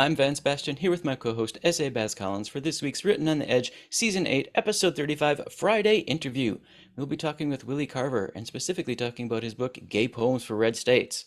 I'm Vance Bastion here with my co-host S.A. Baz Collins for this week's Written on the Edge, Season 8, Episode 35, Friday Interview. We'll be talking with Willie Carver and specifically talking about his book, Gay Poems for Red States.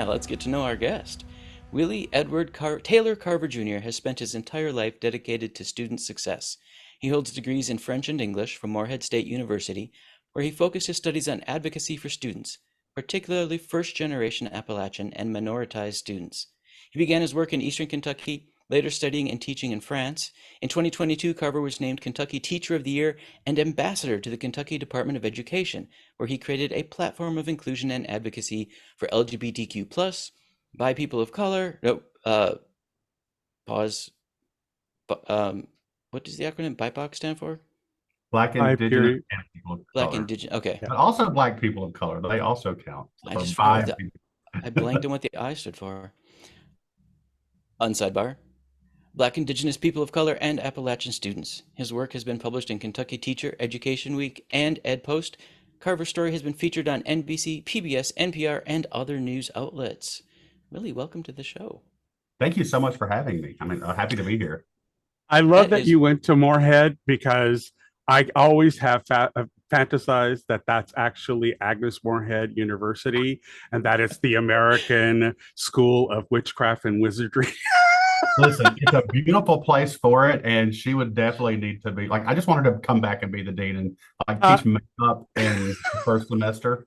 Let's get to know our guest. Willie Edward Taylor Carver Jr. has spent his entire life dedicated to student success. He holds degrees in French and English from Morehead State University, where he focused his studies on advocacy for students, particularly first-generation Appalachian and minoritized students. He began his work in Eastern Kentucky, later studying and teaching in France. In 2022, Carver was named Kentucky Teacher of the Year and Ambassador to the Kentucky Department of Education, where he created a platform of inclusion and advocacy for LGBTQ+, by people of color, pause, what does the acronym BIPOC stand for? Black, Indigenous, and people of Black, color. Indigenous, okay. But also Black people of color. They also count. I just forgot I blanked on what the I stood for. Unsidebar. Black, Indigenous, people of color, and Appalachian students. His work has been published in Kentucky Teacher, Education Week, and EdPost. Carver's story has been featured on NBC, PBS, NPR, and other news outlets. Willie, welcome to the show. Thank you so much for having me. I'm happy to be here. I love that you went to Morehead because I always have fantasized that that's actually Agnes Morehead University and that it's the American School of Witchcraft and Wizardry. Listen, it's a beautiful place for it, and she would definitely need to be I just wanted to come back and be the dean and teach makeup in the first semester.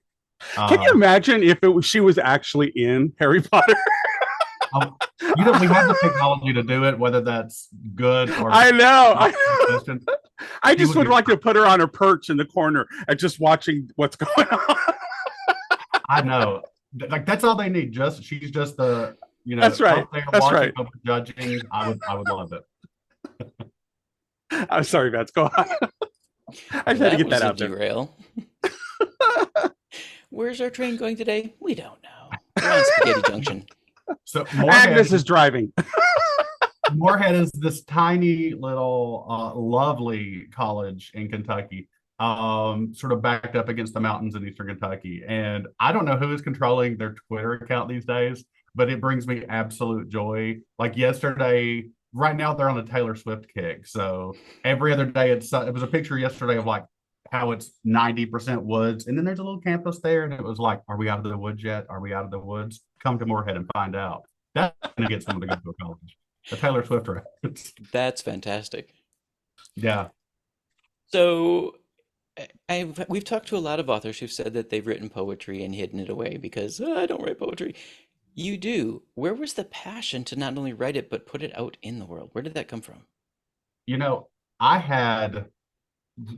Can you imagine if she was actually in Harry Potter? We have the technology to do it, whether that's good or I know. I just would like to put her on a perch in the corner and just watching what's going on. I know. That's all they need. She's just the that's right. That's right. Judging, I would love it. I'm sorry, Vance. Go on. I just had to get that out there. Derail. Where's our train going today? We don't know. We're on Spaghetti Junction. So Agnes is driving. Morehead is this tiny little lovely college in Kentucky, sort of backed up against the mountains in Eastern Kentucky. And I don't know who is controlling their Twitter account these days, but it brings me absolute joy. Like yesterday, right now they're on a Taylor Swift kick. So every other day it was a picture yesterday of how it's 90% woods. And then there's a little campus there. And it was like, are we out of the woods yet? Are we out of the woods? Come to Morehead and find out. That's going to get someone to go to a college. The Taylor Swift reference. That's fantastic. Yeah. So we've talked to a lot of authors who've said that they've written poetry and hidden it away because I don't write poetry. You do. Where was the passion to not only write it, but put it out in the world? Where did that come from? I had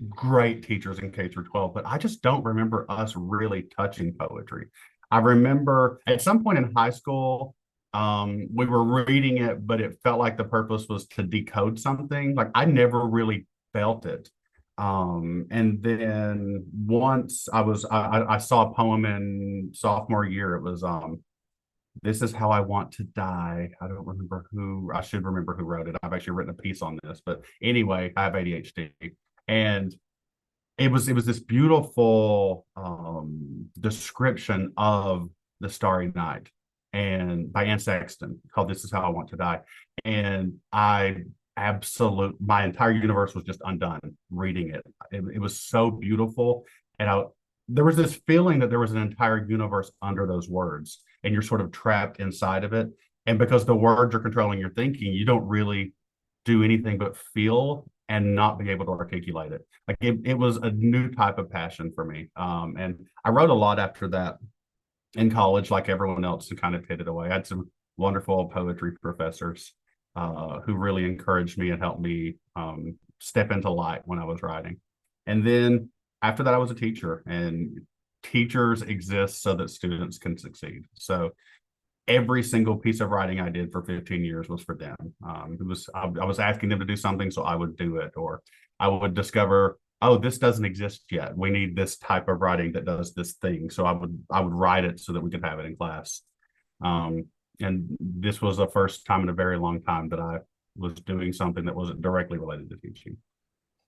great teachers in K through 12, but I just don't remember us really touching poetry. I remember at some point in high school, we were reading it, but it felt like the purpose was to decode something. I never really felt it. And then once I saw a poem in sophomore year. It was This Is How I Want to Die. I don't remember I should remember who wrote it. I've actually written a piece on this, but anyway, I have ADHD. And it was this beautiful description of the Starry Night and by Anne Sexton called This Is How I Want to Die. And my entire universe was just undone reading it. It was so beautiful. And there was this feeling that there was an entire universe under those words and you're sort of trapped inside of it. And because the words are controlling your thinking, you don't really do anything but feel and not be able to articulate it. It was a new type of passion for me. And I wrote a lot after that in college, like everyone else, and kind of hid it away. I had some wonderful poetry professors who really encouraged me and helped me step into light when I was writing. And then after that, I was a teacher, and teachers exist so that students can succeed. So every single piece of writing I did for 15 years was for them. I was asking them to do something, so I would do it, or I would discover, oh, this doesn't exist yet. We need this type of writing that does this thing. So I would write it so that we could have it in class. And this was the first time in a very long time that I was doing something that wasn't directly related to teaching.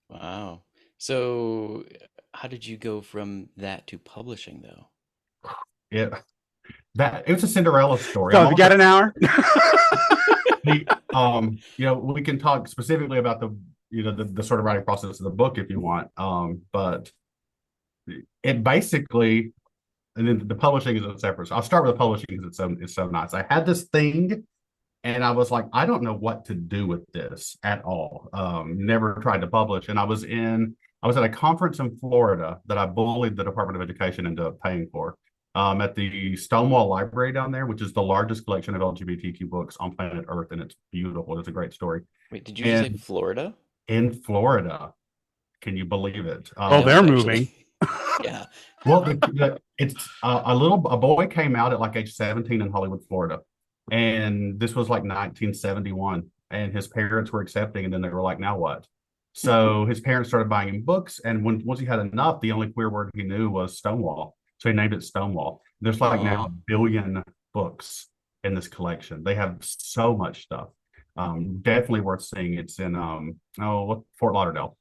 Wow. So, how did you go from that to publishing, though? It it was a Cinderella story. So have you got an hour? We can talk specifically about the sort of writing process of the book if you want. But it basically, and then the publishing is a separate. So I'll start with the publishing because it's so nice. I had this thing, and I was like, I don't know what to do with this at all. Never tried to publish, and I was at a conference in Florida that I bullied the Department of Education into paying for. At the Stonewall Library down there, which is the largest collection of LGBTQ books on planet Earth, and it's beautiful. It's a great story. Wait, did you just say Florida? In Florida, can you believe it? Oh, they're moving. Yeah. Well, it's a boy came out at like age 17 in Hollywood, Florida, and this was like 1971, and his parents were accepting, and then they were like, now what? So his parents started buying him books, and once he had enough, the only queer word he knew was Stonewall. So he named it Stonewall. There's like now 1 billion books in this collection. They have so much stuff. Definitely worth seeing. It's in Fort Lauderdale.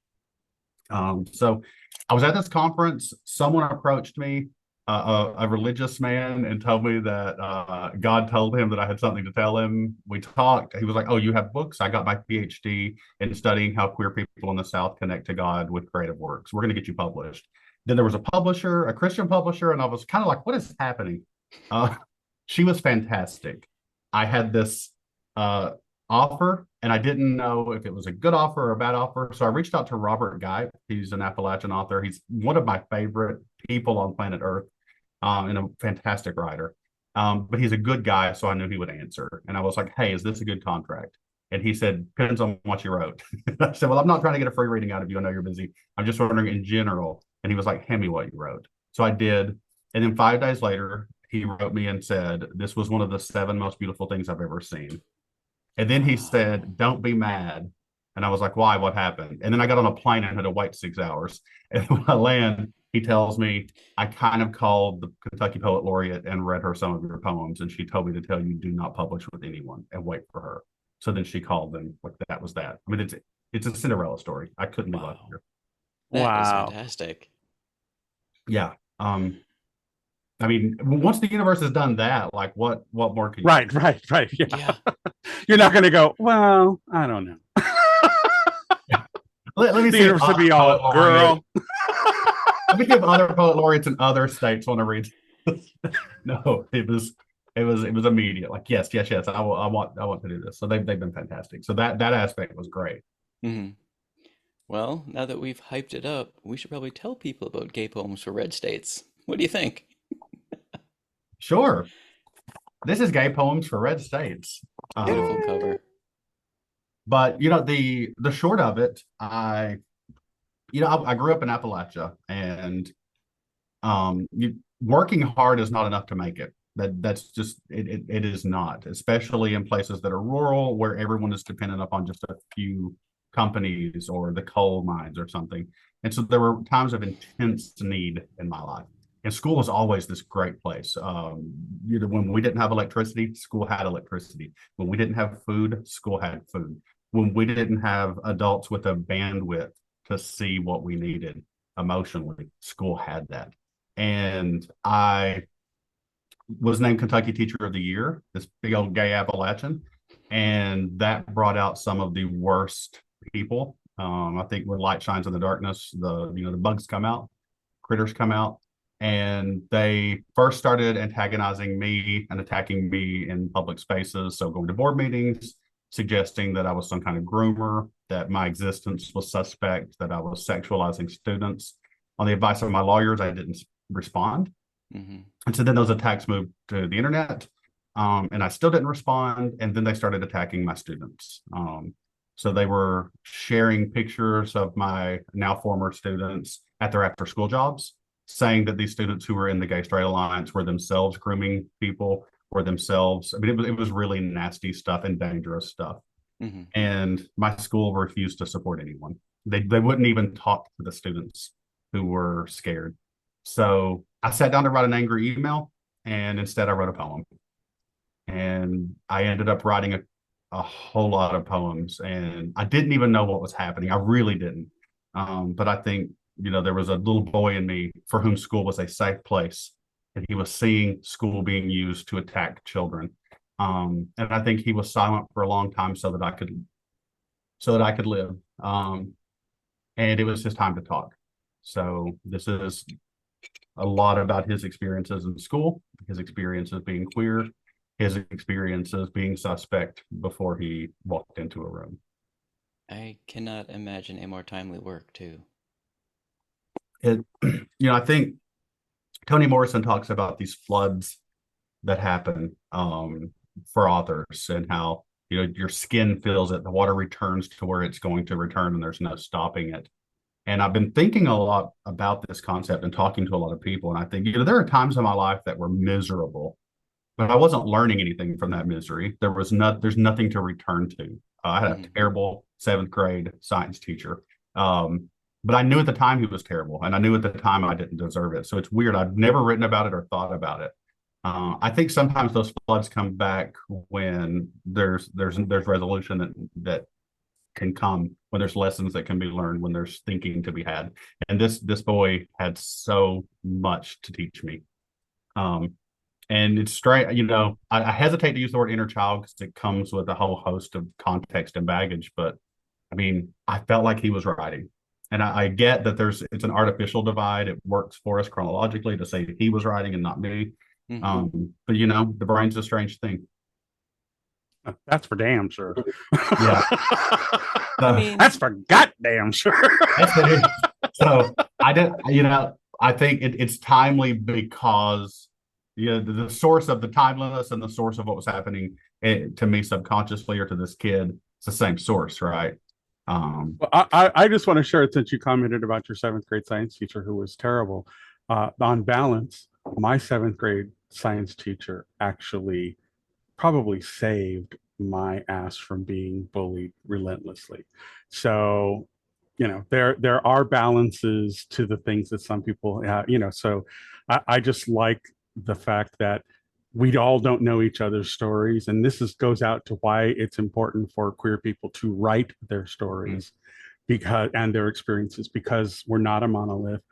So I was at this conference. Someone approached me, a religious man, and told me that God told him that I had something to tell him. We talked. He was like, "Oh, you have books? I got my PhD in studying how queer people in the South connect to God with creative works. We're going to get you published." Then there was a publisher, a Christian publisher, and I was kind of like, what is happening? She was fantastic. I had this offer, and I didn't know if it was a good offer or a bad offer. So I reached out to Robert Guy. He's an Appalachian author. He's one of my favorite people on planet Earth, and a fantastic writer. But he's a good guy, so I knew he would answer. And I was like, hey, is this a good contract? And he said, depends on what you wrote. I said, well, I'm not trying to get a free reading out of you. I know you're busy. I'm just wondering in general. And he was like, hand me what you wrote. So I did. And then 5 days later, he wrote me and said, this was one of the 7 most beautiful things I've ever seen. And then he said, don't be mad. And I was like, why? What happened? And then I got on a plane and had to wait 6 hours. And when I land, he tells me, I kind of called the Kentucky Poet Laureate and read her some of your poems. And she told me to tell you, do not publish with anyone and wait for her. So then she called them. Like that was that. I mean, it's a Cinderella story. I couldn't be luckier. That is fantastic. Yeah. I mean, once the universe has done that, like what more can you Right. Yeah. You're not going to go, well, I don't know. Let me The see. universe would be all, girl. Let me see if other poet laureates in other states want to read. No, it was immediate. Like, yes. I want to do this. So they've been fantastic. So that aspect was great. Mm-hmm. Well, now that we've hyped it up, we should probably tell people about Gay Poems for Red States. What do you think? Sure. This is Gay Poems for Red States. Beautiful cover. But the short of it, I grew up in Appalachia, and working hard is not enough to make it. That's just it is not, especially in places that are rural where everyone is dependent upon just a few companies or the coal mines or something. And so there were times of intense need in my life. And school was always this great place. When we didn't have electricity, school had electricity. When we didn't have food, school had food. When we didn't have adults with a bandwidth to see what we needed emotionally, school had that. And I was named Kentucky Teacher of the Year, this big old gay Appalachian. And that brought out some of the worst people. I think when light shines in the darkness, the bugs come out, critters come out. And they first started antagonizing me and attacking me in public spaces. So going to board meetings, suggesting that I was some kind of groomer, that my existence was suspect, that I was sexualizing students. On the advice of my lawyers, I didn't respond. Mm-hmm. And so then those attacks moved to the internet, and I still didn't respond. And then they started attacking my students. So they were sharing pictures of my now former students at their after school jobs, saying that these students who were in the Gay Straight Alliance were themselves grooming people, were themselves. I mean, it was really nasty stuff and dangerous stuff. Mm-hmm. And my school refused to support anyone. They wouldn't even talk to the students who were scared. So I sat down to write an angry email, and instead I wrote a poem. and I ended up writing a whole lot of poems, and I didn't even know what was happening. I really didn't. But I think, there was a little boy in me for whom school was a safe place, and he was seeing school being used to attack children. And I think he was silent for a long time so that I could live. And it was his time to talk. So this is a lot about his experiences in school, his experiences being queer, his experiences being suspect before he walked into a room. I cannot imagine a more timely work, too. I think Toni Morrison talks about these floods that happen for authors, and how, your skin feels it, the water returns to where it's going to return, and there's no stopping it. And I've been thinking a lot about this concept and talking to a lot of people. And I think, there are times in my life that were miserable, but I wasn't learning anything from that misery. There's nothing to return to. I had a terrible 7th grade science teacher. But I knew at the time he was terrible, and I knew at the time I didn't deserve it. So it's weird. I've never written about it or thought about it. I think sometimes those floods come back when there's resolution that can come, when there's lessons that can be learned, when there's thinking to be had. And this boy had so much to teach me. And it's strange, I hesitate to use the word inner child because it comes with a whole host of context and baggage. But I mean, I felt like he was writing. And I get that it's an artificial divide. It works for us chronologically to say he was writing and not me. But the brain's a strange thing. That's for damn sure. Yeah. That's for goddamn sure. So I think it's timely because the source of the timeliness and the source of what was happening to me subconsciously, or to this kid, it's the same source, right? Well, I just want to share it, since you commented about your 7th grade science teacher who was terrible. On balance, my 7th grade science teacher actually probably saved my ass from being bullied relentlessly. So, there are balances to the things that some people, so I just like the fact that we all don't know each other's stories. And this goes out to why it's important for queer people to write their stories and their experiences, because we're not a monolith,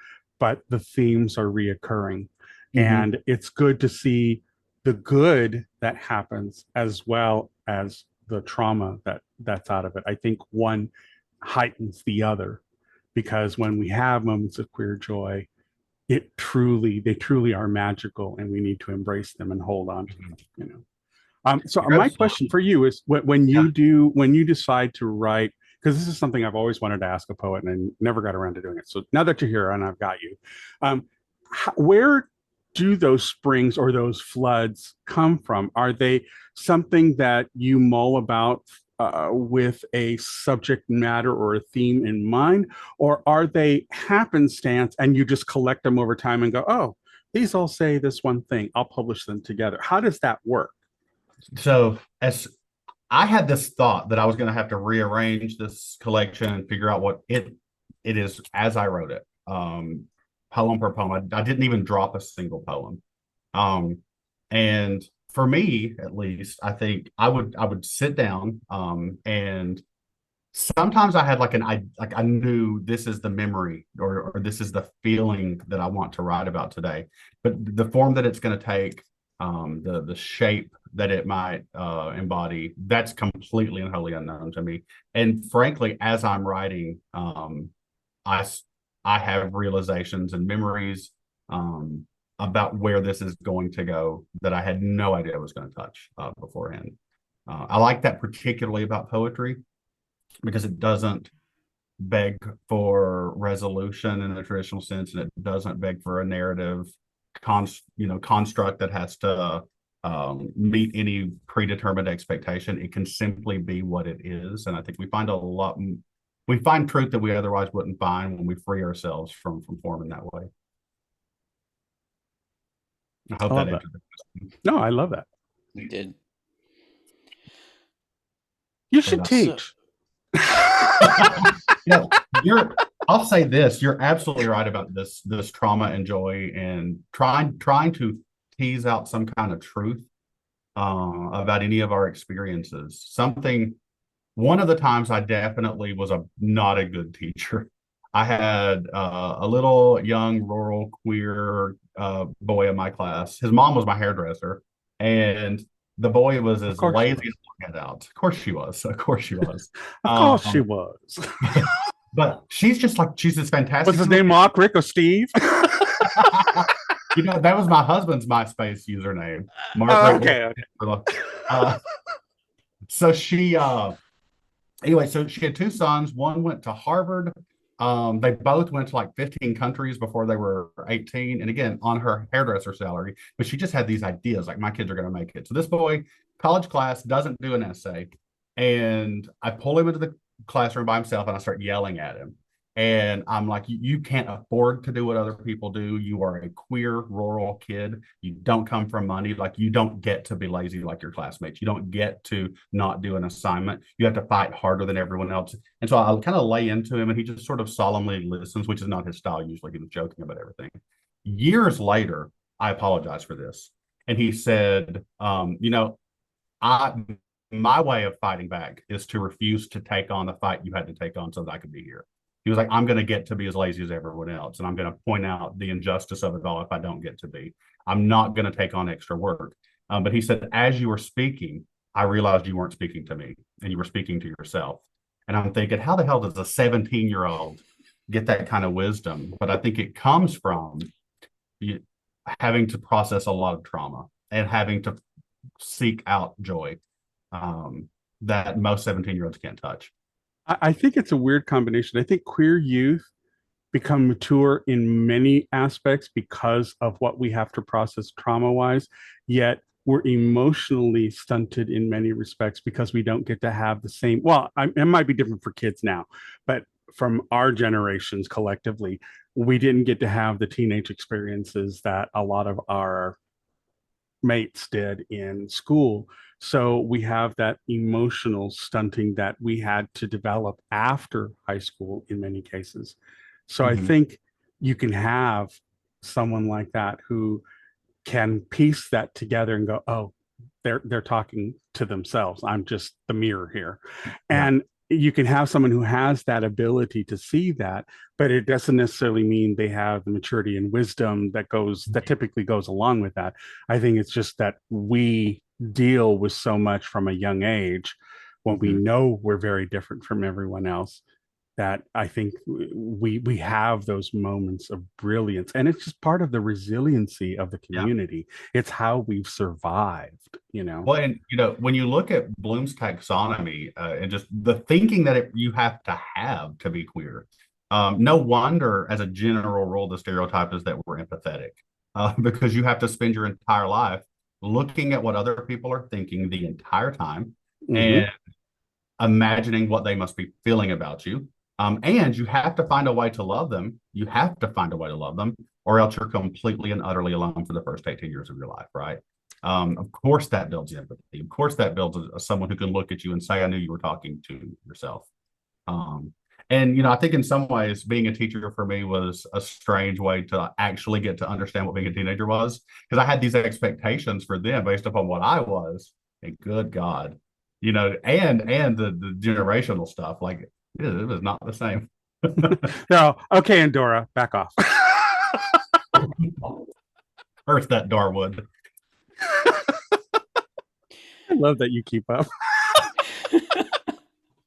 but the themes are reoccurring. And it's good to see the good that happens as well as the trauma that's out of it. I think one heightens the other, because when we have moments of queer joy, they truly are magical, and we need to embrace them and hold on to them. So my question for you is, when you decide to write, because this is something I've always wanted to ask a poet and I never got around to doing it. So now that you're here and I've got you, where do those springs or those floods come from? Are they something that you mull about with a subject matter or a theme in mind, or are they happenstance and you just collect them over time and go, oh, these all say this one thing, I'll publish them together? How does that work? So as I had this thought that I was going to have to rearrange this collection and figure out what it is as I wrote it, poem per poem. I didn't even drop a single poem. And for me, at least, I think I would sit down, and sometimes I had I knew this is the memory, or this is the feeling that I want to write about today. But the form that it's going to take, the shape that it might embody, that's completely and wholly unknown to me. And frankly, as I'm writing, I have realizations and memories about where this is going to go that I had no idea I was going to touch beforehand. I like that particularly about poetry, because it doesn't beg for resolution in the traditional sense, and it doesn't beg for a narrative construct that has to meet any predetermined expectation. It can simply be what it is, and I think we find truth that we otherwise wouldn't find when we free ourselves from forming that way. I hope that answered the question. No, I love that. You did. You should teach. I'll say this: you're absolutely right about this trauma and joy, and trying to tease out some kind of truth about any of our experiences. One of the times I definitely was not a good teacher. I had a little young rural queer boy in my class. His mom was my hairdresser, and the boy was Of as course she lazy was. as all get out. Of course she was. Of course she was. Of course she was. But she's this fantastic. What's his name? Mark, Rick, or Steve? That was my husband's MySpace username. Oh, Margaret. okay. So so she had two sons. One went to Harvard. They both went to like 15 countries before they were 18. And again, on her hairdresser salary, but she just had these ideas like my kids are going to make it. So this boy, college class, doesn't do an essay. And I pull him into the classroom by himself and I start yelling at him. And I'm like, you can't afford to do what other people do. You are a queer rural kid. You don't come from money. Like you don't get to be lazy like your classmates. You don't get to not do an assignment. You have to fight harder than everyone else. And so I kind of lay into him and he just sort of solemnly listens, which is not his style. Usually he was joking about everything. Years later, I apologize for this. And he said, I my way of fighting back is to refuse to take on the fight you had to take on so that I could be here. He was like, I'm going to get to be as lazy as everyone else. And I'm going to point out the injustice of it all if I don't get to be. I'm not going to take on extra work. But he said, as you were speaking, I realized you weren't speaking to me and you were speaking to yourself. And I'm thinking, how the hell does a 17-year-old get that kind of wisdom? But I think it comes from having to process a lot of trauma and having to seek out joy that most 17-year-olds can't touch. I think it's a weird combination. I think queer youth become mature in many aspects because of what we have to process trauma wise, yet we're emotionally stunted in many respects because we don't get to have the same. Well, it might be different for kids now, but from our generations collectively, we didn't get to have the teenage experiences that a lot of our mates did in school. So we have that emotional stunting that we had to develop after high school in many cases. So I think you can have someone like that who can piece that together and go, oh, they're talking to themselves. I'm just the mirror here. And you can have someone who has that ability to see that, but it doesn't necessarily mean they have the maturity and wisdom that typically goes along with that. I think it's just that we deal with so much from a young age when we know we're very different from everyone else, that I think we have those moments of brilliance, and it's just part of the resiliency of the community. It's how we've survived, Well, and when you look at Bloom's taxonomy and just the thinking that you have to be queer, no wonder, as a general rule, the stereotype is that we're empathetic because you have to spend your entire life looking at what other people are thinking the entire time and imagining what they must be feeling about you. And you have to find a way to love them. You have to find a way to love them, or else you're completely and utterly alone for the first 18 years of your life, right? Of course, that builds empathy. Of course, that builds someone who can look at you and say, I knew you were talking to yourself. And I think in some ways, being a teacher for me was a strange way to actually get to understand what being a teenager was, because I had these expectations for them based upon what I was. And good God, and the generational stuff, like it was not the same. No, okay, Andorra, back off. Earth that Darwood. I love that you keep up.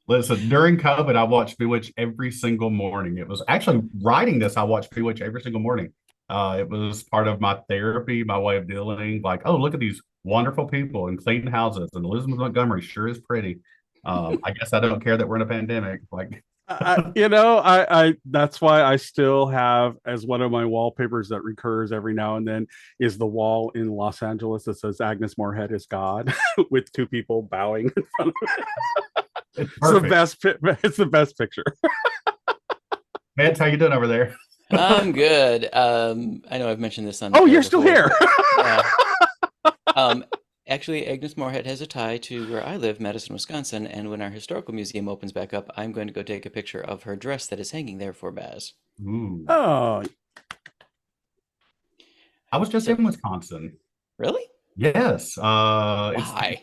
Listen, during COVID, I watched Bewitched every single morning. It was actually writing this. I watched Bewitched every single morning. It was part of my therapy, my way of dealing. Like, oh, look at these wonderful people in clean houses, and Elizabeth Montgomery sure is pretty. I guess I don't care that we're in a pandemic. Like, I that's why I still have as one of my wallpapers that recurs every now and then is the wall in Los Angeles that says Agnes Moorehead is God with two people bowing in front of it. It's the best picture. Vance, how you doing over there? I'm good. I know I've mentioned this on. Oh, you're still here. Actually, Agnes Moorehead has a tie to where I live, Madison, Wisconsin, and when our historical museum opens back up, I'm going to go take a picture of her dress that is hanging there for Baz. Ooh. Oh. I was just in Wisconsin. Really? Yes. It's Why?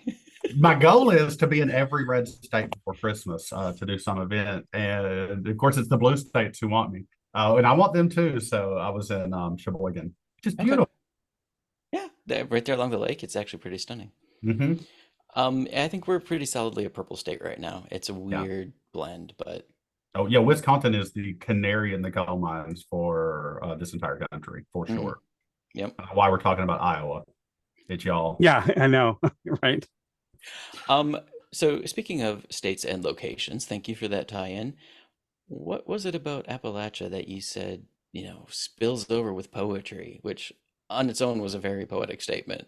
my goal is to be in every red state before Christmas to do some event, and of course, it's the blue states who want me, and I want them too. So I was in Sheboygan, which is Okay. beautiful. Yeah, right there along the lake, it's actually pretty stunning. Hmm. I think we're pretty solidly a purple state right now. It's a Yeah. weird blend, but Oh, yeah. Wisconsin is the canary in the coal mines for this entire country, for mhm, sure. yep. Why we're talking about Iowa. It's y'all. Yeah, I know, right? Um, so speaking of states and locations, thank you for that tie-in. What was it about Appalachia that you said, spills over with poetry, which on its own was a very poetic statement?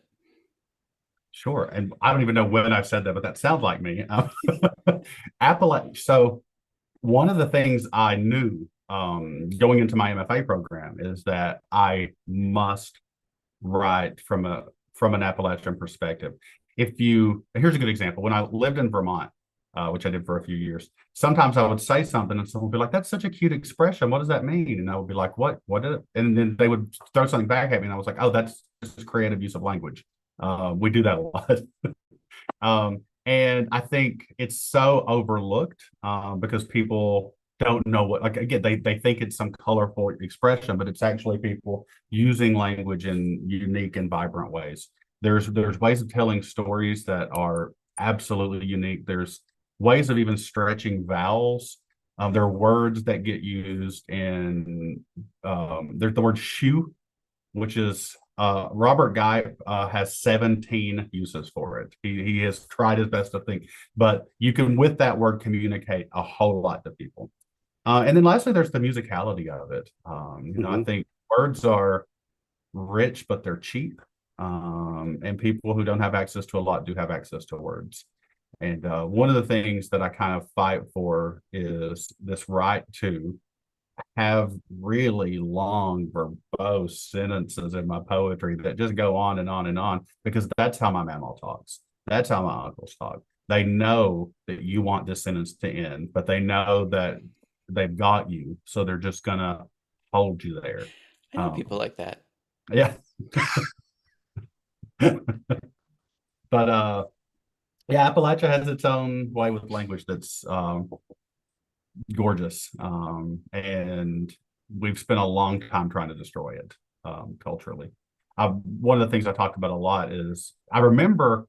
Sure. And I don't even know when I said that, but that sounds like me. Appalachia. So one of the things I knew going into my MFA program is that I must write from an Appalachian perspective. Here's a good example. When I lived in Vermont, which I did for a few years, sometimes I would say something and someone would be like, "That's such a cute expression. What does that mean?" And I would be like, "What? What did it?" And then they would throw something back at me, and I was like, "Oh, that's just creative use of language. We do that a lot." And I think it's so overlooked because people don't know what, like, again, they think it's some colorful expression, but it's actually people using language in unique and vibrant ways. There's ways of telling stories that are absolutely unique. There's ways of even stretching vowels. There are words that get used in there's the word shoe, which is Robert Guy has 17 uses for it. He has tried his best to think, but you can, with that word, communicate a whole lot to people. And then lastly, there's the musicality of it. I Hmm. think words are rich, but they're cheap. And people who don't have access to a lot do have access to words. And one of the things that I kind of fight for is this right to have really long, verbose sentences in my poetry that just go on and on and on, because that's how my mama talks. That's how my uncles talk. They know that you want this sentence to end, but they know that they've got you. So they're just going to hold you there. I know Um, people like that. yeah. But yeah, Appalachia has its own way with language that's gorgeous. And we've spent a long time trying to destroy it culturally. One of the things I talk about a lot is I remember,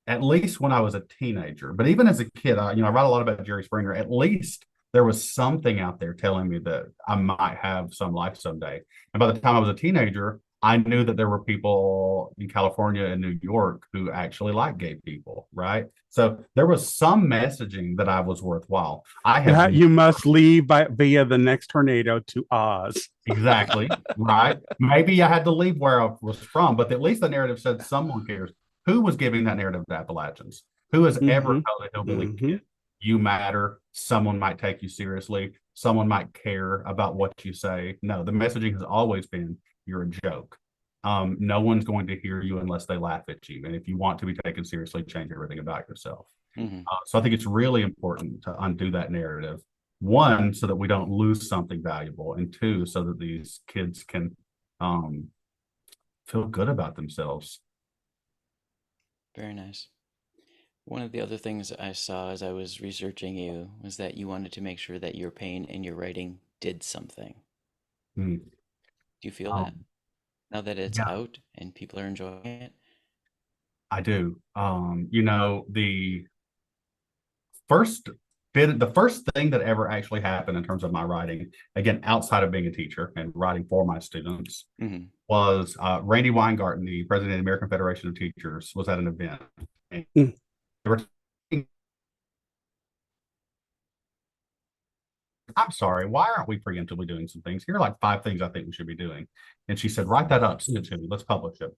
at least when I was a teenager, but even as a kid, I write a lot about Jerry Springer. At least there was something out there telling me that I might have some life someday. And by the time I was a teenager, I knew that there were people in California and New York who actually like gay people, right? So there was some messaging that I was worthwhile. I have You must leave via the next tornado to Oz. exactly right. Maybe I had to leave where I was from, but at least the narrative said someone cares. Who was giving that narrative to Appalachians? Who has ever Hmm. told a hillbilly Hmm. kid, you matter, someone might take you seriously, someone might care about what you say? No, the messaging has always been, you're a joke. No one's going to hear you unless they laugh at you. And if you want to be taken seriously, change everything about yourself. Hmm. So I think it's really important to undo that narrative. One, so that we don't lose something valuable, and two, so that these kids can um, feel good about themselves. Very nice. One of the other things I saw as I was researching you was that you wanted to make sure that your pain in your writing did something. Mm. Do you feel that Um, now that it's yeah, out and people are enjoying it? I do. First the first thing that ever actually happened in terms of my writing, again, outside of being a teacher and writing for my students, Hmm. was Randy Weingarten, the president of the American Federation of Teachers, was at an event. And they were talking, I'm sorry, why aren't we preemptively doing some things? Here are like 5 things I think we should be doing. And she said, write that up, send it to me, let's publish it.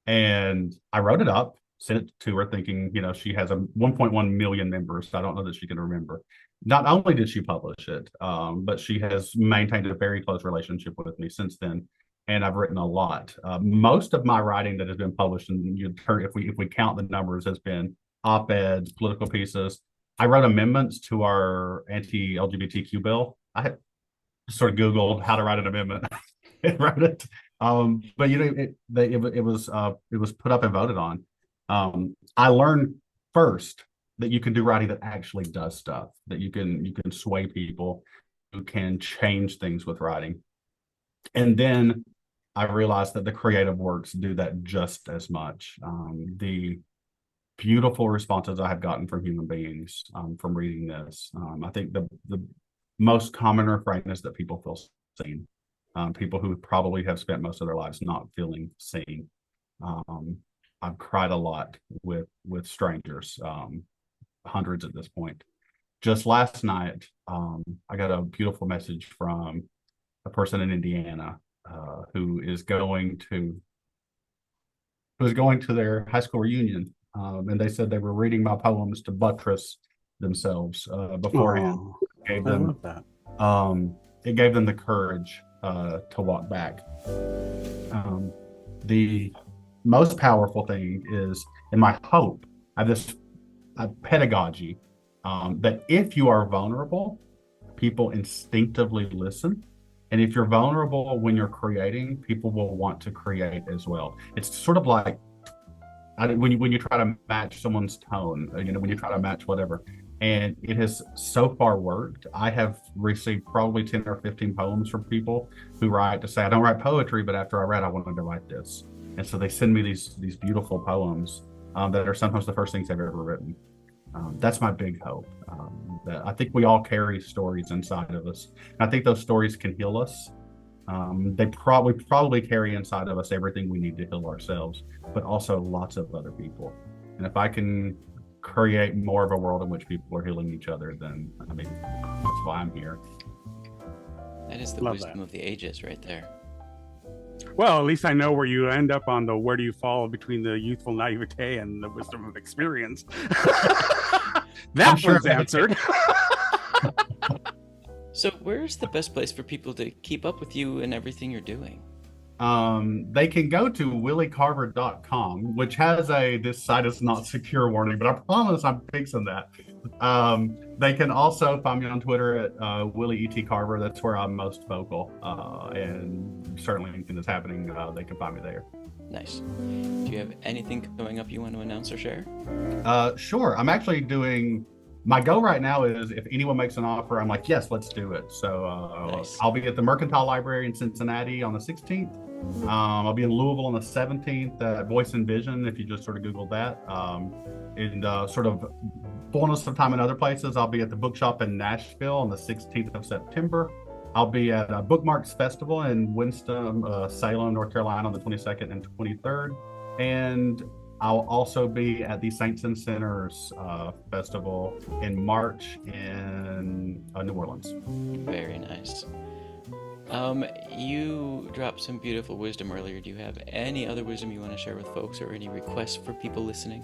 And I wrote it up, sent it to her, thinking, she has a 1.1 million members. So I don't know that she can remember. Not only did she publish it, but she has maintained a very close relationship with me since then. And I've written a lot. Most of my writing that has been published, and if we count the numbers, has been op-eds, political pieces. I wrote amendments to our anti-LGBTQ bill. I had sort of Googled how to write an amendment and wrote it. But it was put up and voted on. I learned first that you can do writing that actually does stuff, that you can sway people, you can change things with writing. And then I realized that the creative works do that just as much. The beautiful responses I have gotten from human beings from reading this. I think the most common refrain is that people feel seen. People who probably have spent most of their lives not feeling seen. I've cried a lot with strangers, hundreds at this point. Just last night, I got a beautiful message from a person in Indiana who is going to their high school reunion, and they said they were reading my poems to buttress themselves beforehand. Oh, Gave I them, love that. it gave them the courage to walk back. The most powerful thing is, in my hope, I have this pedagogy that if you are vulnerable, people instinctively listen. And if you're vulnerable when you're creating, people will want to create as well. It's sort of like when you try to match someone's tone, when you try to match whatever. And it has so far worked. I have received probably 10 or 15 poems from people who write to say, I don't write poetry, but after I read, I wanted to write this. And so they send me these beautiful poems that are sometimes the first things they've ever written. That's my big hope. That I think we all carry stories inside of us. And I think those stories can heal us. They probably carry inside of us everything we need to heal ourselves, but also lots of other people. And if I can create more of a world in which people are healing each other, then that's why I'm here. That is the wisdom of the ages right there. Well, at least I know where you end up on the where do you fall between the youthful naivete and the wisdom of experience. That one's answered. So where's the best place for people to keep up with you and everything you're doing? They can go to williecarver.com, which has this site is not secure warning, but I promise I'm fixing that. They can also find me on Twitter at Willie E.T. Carver. That's where I'm most vocal. And certainly anything that's happening, they can find me there. Nice. Do you have anything coming up you want to announce or share? Sure. I'm actually doing, my goal right now is if anyone makes an offer, I'm like, yes, let's do it. So Nice. I'll be at the Mercantile Library in Cincinnati on the 16th. I'll be in Louisville on the 17th at Voice and Vision, if you just sort of Google that. In sort of fullness of time in other places, I'll be at the bookshop in Nashville on the 16th of September. I'll be at a Bookmarks Festival in Winston-Salem, North Carolina on the 22nd and 23rd. And I'll also be at the Saints and Sinners Festival in March in New Orleans. Very nice. You dropped some beautiful wisdom earlier. Do you have any other wisdom you want to share with folks, or any requests for people listening?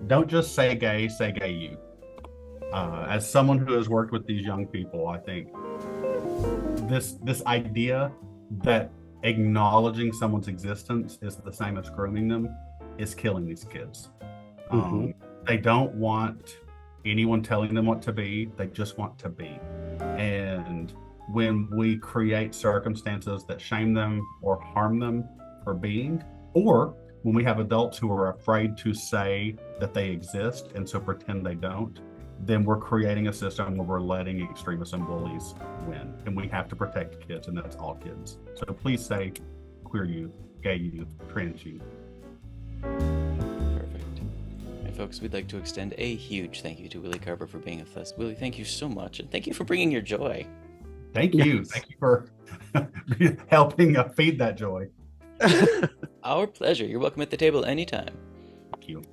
Don't just say gay you. As someone who has worked with these young people, I think this idea that acknowledging someone's existence is the same as grooming them is killing these kids. They don't want anyone telling them what to be. They just want to be. And when we create circumstances that shame them or harm them for being, or when we have adults who are afraid to say that they exist and so pretend they don't, then we're creating a system where we're letting extremists and bullies win. And we have to protect kids, and that's all kids. So please say queer youth, gay youth, trans youth. Perfect. And folks, we'd like to extend a huge thank you to Willie Carver for being with us. Willie, thank you so much, and thank you for bringing your joy. Thank you. Yes. Thank you for helping feed that joy. Our pleasure. You're welcome at the table anytime. Thank you.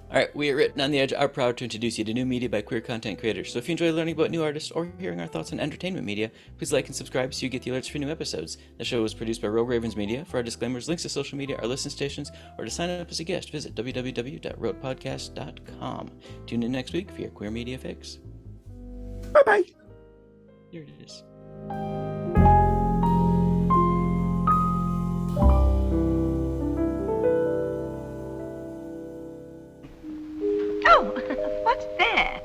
All right, we at Written on the Edge are proud to introduce you to new media by queer content creators. So if you enjoy learning about new artists or hearing our thoughts on entertainment media, please like and subscribe so you get the alerts for new episodes. The show is produced by Rogue Ravens Media. For our disclaimers, links to social media, our listen stations, or to sign up as a guest, visit www.rotepodcast.com. Tune in next week for your queer media fix. Bye-bye. Here it is. What's that?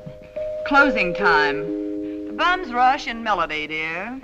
Closing time. The bums rush in melody, dear.